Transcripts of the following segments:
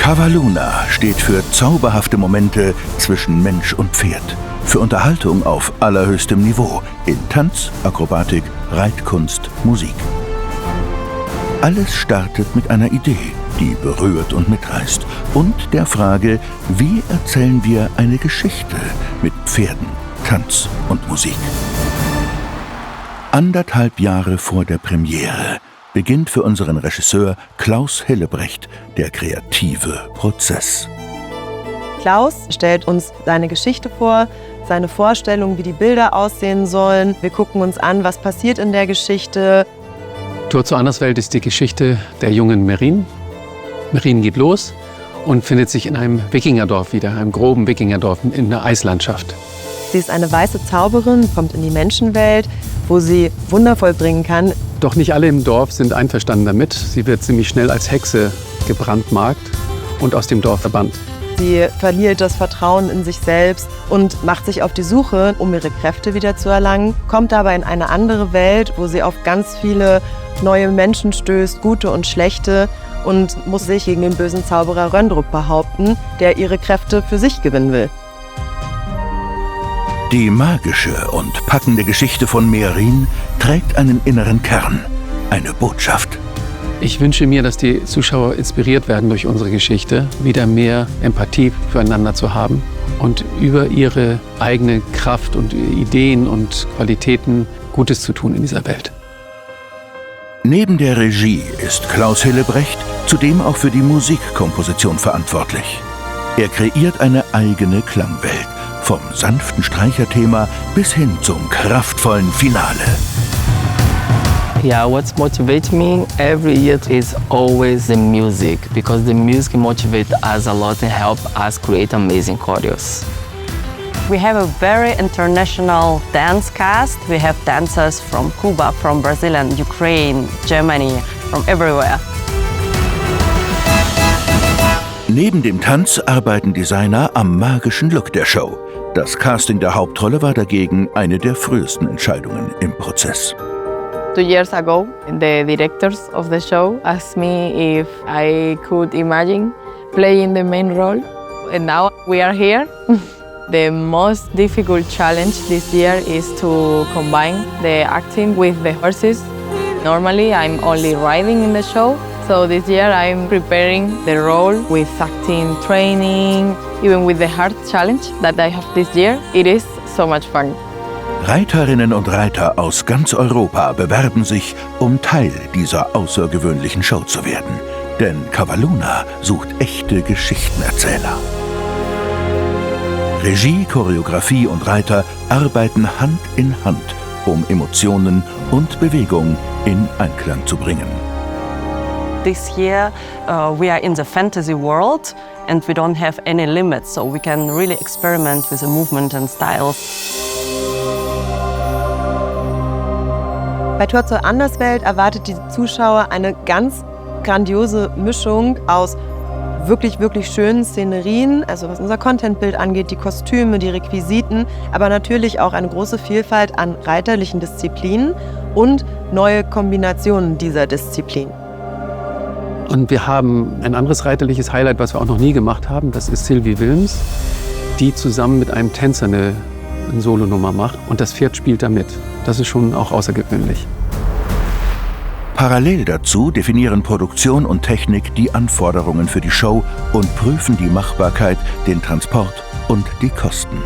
Cavalluna steht für zauberhafte Momente zwischen Mensch und Pferd. Für Unterhaltung auf allerhöchstem Niveau in Tanz, Akrobatik, Reitkunst, Musik. Alles startet mit einer Idee, die berührt und mitreißt, und der Frage, wie erzählen wir eine Geschichte mit Pferden, Tanz und Musik. 1,5 Jahre vor der Premiere beginnt für unseren Regisseur Klaus Hillebrecht der kreative Prozess. Klaus stellt uns seine Geschichte vor, seine Vorstellung, wie die Bilder aussehen sollen. Wir gucken uns an, was passiert in der Geschichte. Tor zur Anderswelt ist die Geschichte der jungen Merin. Merin geht los und findet sich in einem Wikingerdorf wieder, einem groben Wikingerdorf in der Eislandschaft. Sie ist eine weiße Zauberin, kommt in die Menschenwelt, wo sie Wunder vollbringen kann. Doch nicht alle im Dorf sind einverstanden damit. Sie wird ziemlich schnell als Hexe gebrandmarkt und aus dem Dorf verbannt. Sie verliert das Vertrauen in sich selbst und macht sich auf die Suche, um ihre Kräfte wieder zu erlangen, kommt aber in eine andere Welt, wo sie auf ganz viele neue Menschen stößt, gute und schlechte, und muss sich gegen den bösen Zauberer Röndrup behaupten, der ihre Kräfte für sich gewinnen will. Die magische und packende Geschichte von Merin trägt einen inneren Kern, eine Botschaft. Ich wünsche mir, dass die Zuschauer inspiriert werden durch unsere Geschichte, wieder mehr Empathie füreinander zu haben und über ihre eigene Kraft und Ideen und Qualitäten Gutes zu tun in dieser Welt. Neben der Regie ist Klaus Hillebrecht zudem auch für die Musikkomposition verantwortlich. Er kreiert eine eigene Klangwelt, vom sanften Streicherthema bis hin zum kraftvollen Finale. Yeah, what motivates me every year is always the music, because the music motivates us a lot and help us create amazing choreos. We have a very international dance cast. We have dancers from Cuba, from Brazil and Ukraine, Germany, from everywhere. Neben dem Tanz arbeiten Designer am magischen Look der Show. Das Casting der Hauptrolle war dagegen eine der frühesten Entscheidungen im Prozess. 2 years ago, the directors of the show asked me if I could imagine playing the main role, and now we are here. The most difficult challenge this year is to combine the acting with the horses. Normally, I'm only riding in the show, so this year I'm preparing the role with acting training, even with the hard challenge that I have this year. It is so much fun. Reiterinnen und Reiter aus ganz Europa bewerben sich, um Teil dieser außergewöhnlichen Show zu werden. Denn Cavalluna sucht echte Geschichtenerzähler. Regie, Choreografie und Reiter arbeiten Hand in Hand, um Emotionen und Bewegung in Einklang zu bringen. This year we are in the fantasy world and we don't have any limits, so we can really experiment with the movement and styles. Bei Tor zur Anderswelt erwartet die Zuschauer eine ganz grandiose Mischung aus wirklich, wirklich schönen Szenerien, also was unser Contentbild angeht, die Kostüme, die Requisiten, aber natürlich auch eine große Vielfalt an reiterlichen Disziplinen und neue Kombinationen dieser Disziplinen. Und wir haben ein anderes reiterliches Highlight, was wir auch noch nie gemacht haben. Das ist Sylvie Wilms, die zusammen mit einem Tänzer eine Solonummer macht. Und das Pferd spielt da mit. Das ist schon auch außergewöhnlich. Parallel dazu definieren Produktion und Technik die Anforderungen für die Show und prüfen die Machbarkeit, den Transport und die Kosten.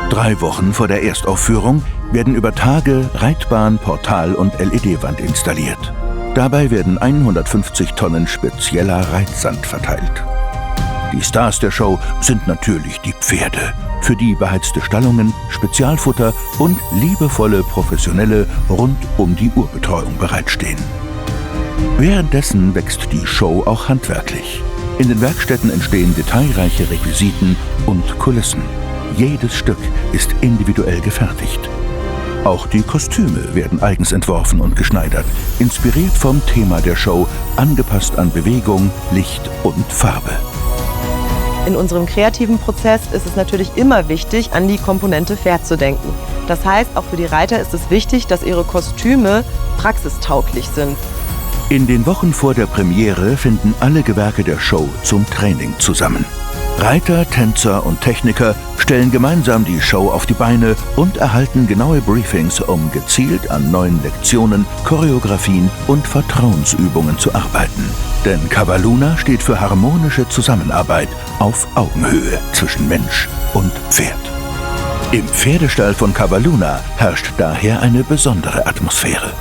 3 Wochen vor der Erstaufführung werden über Tage Reitbahn, Portal und LED-Wand installiert. Dabei werden 150 Tonnen spezieller Reitsand verteilt. Die Stars der Show sind natürlich die Pferde, für die beheizte Stallungen, Spezialfutter und liebevolle Professionelle rund um die Uhrbetreuung bereitstehen. Währenddessen wächst die Show auch handwerklich. In den Werkstätten entstehen detailreiche Requisiten und Kulissen. Jedes Stück ist individuell gefertigt. Auch die Kostüme werden eigens entworfen und geschneidert, inspiriert vom Thema der Show, angepasst an Bewegung, Licht und Farbe. In unserem kreativen Prozess ist es natürlich immer wichtig, an die Komponente Pferd zu denken. Das heißt, auch für die Reiter ist es wichtig, dass ihre Kostüme praxistauglich sind. In den Wochen vor der Premiere finden alle Gewerke der Show zum Training zusammen. Reiter, Tänzer und Techniker stellen gemeinsam die Show auf die Beine und erhalten genaue Briefings, um gezielt an neuen Lektionen, Choreografien und Vertrauensübungen zu arbeiten. Denn Cavalluna steht für harmonische Zusammenarbeit auf Augenhöhe zwischen Mensch und Pferd. Im Pferdestall von Cavalluna herrscht daher eine besondere Atmosphäre.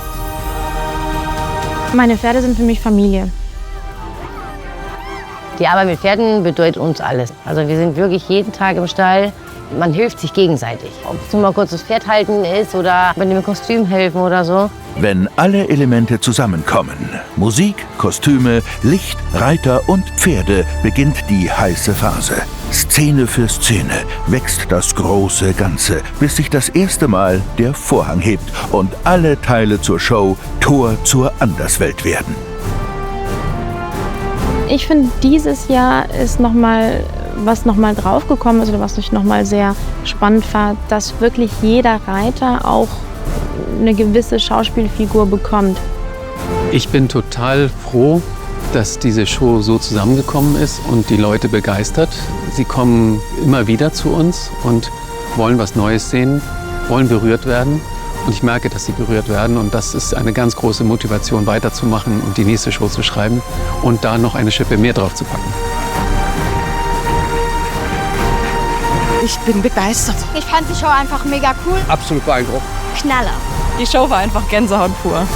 Meine Pferde sind für mich Familie. Die Arbeit mit Pferden bedeutet uns alles. Also wir sind wirklich jeden Tag im Stall. Man hilft sich gegenseitig. Ob es nur mal kurz das Pferd halten ist oder mit dem Kostüm helfen oder so. Wenn alle Elemente zusammenkommen, Musik, Kostüme, Licht, Reiter und Pferde, beginnt die heiße Phase. Szene für Szene wächst das große Ganze, bis sich das erste Mal der Vorhang hebt und alle Teile zur Show Tor zur Anderswelt werden. Ich finde, dieses Jahr ist was nochmal draufgekommen ist oder was ich nochmal sehr spannend fand, dass wirklich jeder Reiter auch eine gewisse Schauspielfigur bekommt. Ich bin total froh, dass diese Show so zusammengekommen ist und die Leute begeistert. Sie kommen immer wieder zu uns und wollen was Neues sehen, wollen berührt werden. Und ich merke, dass sie berührt werden und das ist eine ganz große Motivation, weiterzumachen und die nächste Show zu schreiben und da noch eine Schippe mehr drauf zu packen. Ich bin begeistert. Ich fand die Show einfach mega cool. Absolut beeindruckt. Knaller. Die Show war einfach Gänsehaut pur.